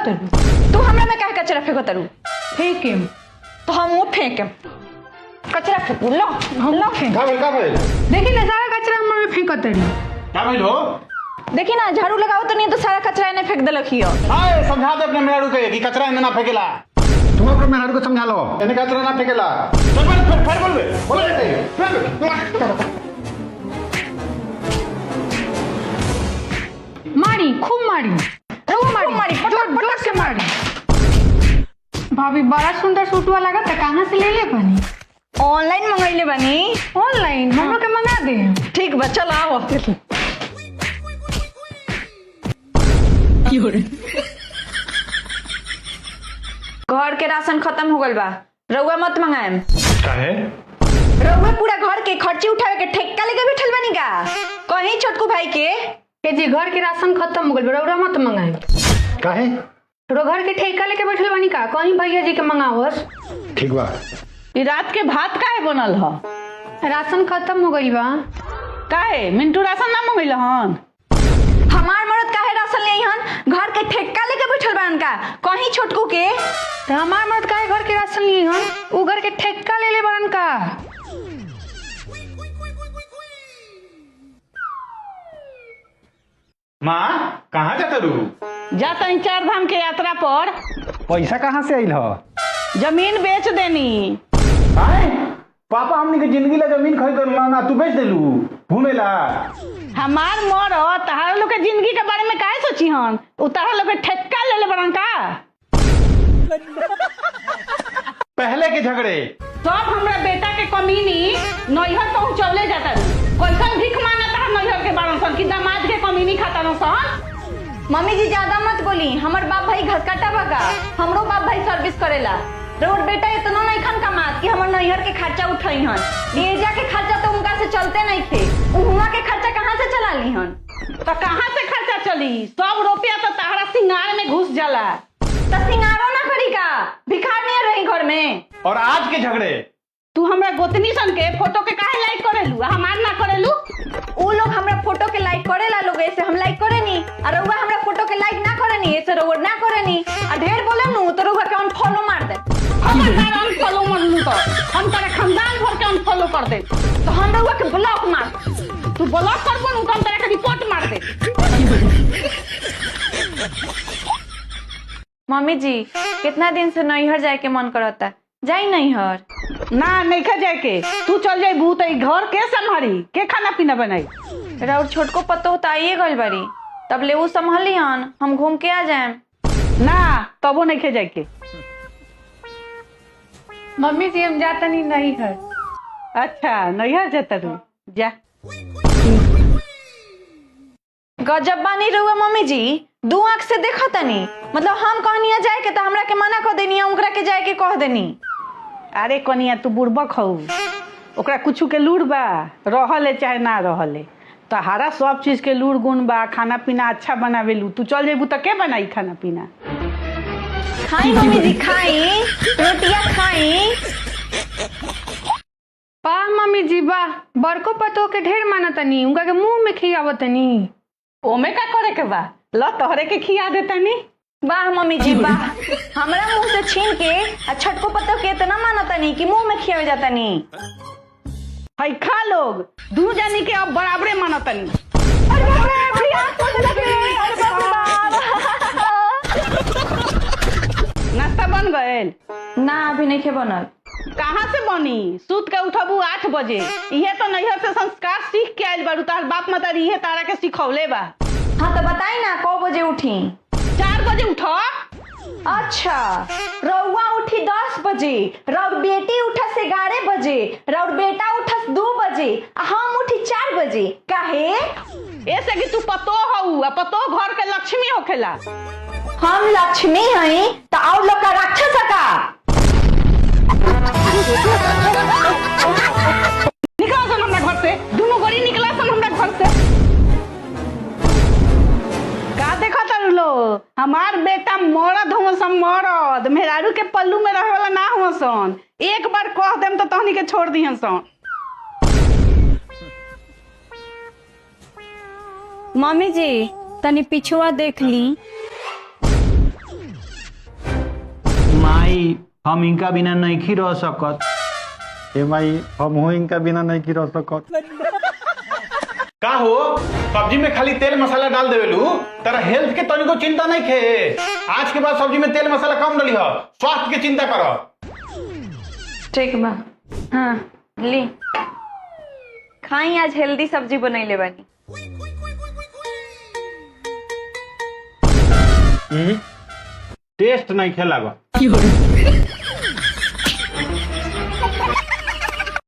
तू हमरा में काहे कचरा फेंको तारू? फेंकेम तो हम वो फेंकेम। कचरा फेंकू लो लो फेंक। का भेल देखी ना सारा कचरा हमर में फेंको तारी। का भेल हो? देखी ना झाड़ू लगाओ तो नहीं तो सारा कचरा इन्हें फेंक देलक हियो। हाय समझा दे अपने मेहरारू के कि कचरा इन्हें ना फेंकेला। तुम अपने मेहरारू को समझा लो इन्हें कचरा ना फेंकेला। चल फिर बोल बे बोल बेटे। मारी खूब मारी मारी जोर से मारी। भाभी बड़ा सुंदर सूटवा लगा था, कहाँ से ले ले बनी? ऑनलाइन मंगैले बनी। ऑनलाइन हमरो के मंगा दे। ठीक बा चल आओ। घर के राशन खत्म हो गल बा, रउआ मत मंगाएम। काहे? रउआ पूरा घर के खर्ची उठावे के ठेका लेके बैठल बनी का? कहीं छोटकू भाई के जी घर के राशन खत्म हो गल बा, रउरा मत मंगाए। काहे? रो घर के ठेका लेके बैठल बनी का? कहीं भैया जी के मंगावस। ठीक बा। ई रात के भात काहे बनल ह? राशन खत्म हो गई बा। काहे मिंटू राशन ना मंगैल हन? हमार मरद काहे राशन ले हन? घर के ठेका लेके बैठल बन का? कहीं छोटकू के तो हमार मर्द काहे घर के राशन लिए हन? उ घर के ठेका ले ले बरन का। माँ कहाँ जाता रू? जाता ही 4 धाम के यात्रा पर। पैसा कहाँ से आइल हो? जमीन बेच देनी। आए पापा हमनी के जिंदगी ला जमीन खरीद ना तू बेच देलू घूमेला। हमार मर तहारा लोग के जिंदगी के बारे में काहे सोची हन? उतारा लोग के ठेका ले ले बरन का। पहले के झगड़े सब हमरा बेटा के कमीनी नैहर पहुंचौले जाता रू। कैसन भीख मांगता है नैहर के बारन सन कि दामाद के कमीनी खाता न सन। मम्मी जी ज्यादा मत बोली, हमर बाप भाई घसकटा बगा, हमरो बाप भाई सर्विस करेला। रोड बेटा इतना नहीं खन कमात कि हमर नैहर के खर्चा उठाई हन। बेजा के खर्चा तो उनका से चलते नहीं थे, उहुआ के खर्चा कहाँ से चला ली हन? तो कहाँ से खर्चा चली? सब रुपया तो तहरा सिंगार में घुस जाला। तो सिंगारो ना करी का, भिखार नहीं रही घर में। और आज के झगड़े तू हमरा गोतनी सन के फोटो के काहे लाइक करेलू हमार ना करेलू? उ लोग हमरा फोटो के लाइक करेला, लोग ऐसे हम लाइक करेनी। और रउआ हमरा फोटो के लाइक ना करेनी, ऐसे रउआ ना करेनी। और ढेर बोले नु तो रउआ के अनफॉलो मार दे। हम तारा अनफॉलो मारलू तो हम तारा खानदान भर के अनफॉलो कर दे। तो हम रउआ के ब्लॉक मार। तू ब्लॉक करबो नु तो हम तारा के रिपोर्ट मार दे। मम्मी जी कितना दिन से नैहर जाए के मन करता, जाई नैहर। ना नहीं खा जाए के तू चल जाई भूत घर के संभारी के खाना पीना बनाई। राउर छोटको पतो तो आइए गल बारी, तब ले वो संभाली हन, हम घूम के आ जाए। ना तबो नहीं खे जाए के। मम्मी जी हम जाता नहीं नैहर। अच्छा नैहर जाता तू जा। गजब बानी रहुआ मम्मी जी, 2 आंख से देखा तनी। मतलब हम कहनिया जाए के तो हमरा के मना कर देनी, उनकरा के जाए के कह देनी। अरे कनिया तू बुड़बक हऊ, ओकरा कुछ के लूर बा, रहले चाहे ना रहले तो हरा सब चीज के लूर गुण बा। खाना पीना अच्छा बनावेलू, तू चल जेबू तो के बनाई खाना पीना? खाई मम्मी जी खाई, रोटियां खाई। वाह मम्मी जी वाह, बड़को पतो के ढेर मानतनी, उनका के मुंह में खियावतनी। ओमे का करे के बा? ल तोहरे के खिया देतनी। वाह मम्मी जी वाह, हमरा मुंह से छीन के आ छटको पतो के इतना मानतनी कि मुंह में खियावे जातनी। हई खा लोग दू जानी के अब बराबरे मानतनी। अरे बाप रे, प्रिया कौन लगे? अरे बाप रे बाप। नाश्ता बन गए? ना अभी नहीं के बनल। कहाँ से बनी? सूत के उठबू 8 बजे। इहे तो नैहर से संस्कार सीख के आइल बारू, तार बाप माता इहे तारा के सिखौले बा। हाँ तो बताई ना कौ बजे उठी? 4 बजे उठो। अच्छा रउआ उठी 10 बजे, रउर बेटी उठस 11 बजे, रउर बेटा उठस 2 बजे, हम उठी 4 बजे। काहे? ऐसे कि तू पतो हऊ, पतो घर के लक्ष्मी होखेला। हम लक्ष्मी हई तो और लोग का राक्षस का? निकला सन हमरा घर से, दोनों गोरी निकला सन हमरा घर से। का देखा तारू लो? हमार बेटा मरद हुआ सन, मरद मेहरारू के पल्लू में रहे वाला ना हुआ सन। एक बार कह देम तो तहनी के छोड़ दिहन सन। मम्मी जी तनी पिछुआ देख ली। माई हम इनका बिना नहीं रह सकत। ए माई हम हो इनका बिना नहीं की रह सकत। का हो सब्जी में खाली तेल मसाला डाल देवेलू, तेरा हेल्थ के तनिको चिंता नहीं खे। आज के बाद सब्जी में तेल मसाला कम डाली हो, स्वास्थ्य की चिंता करो। ठीक बा। हाँ ली खाई, आज हेल्दी सब्जी बनैले बानी। टेस्ट नहीं खे लगा।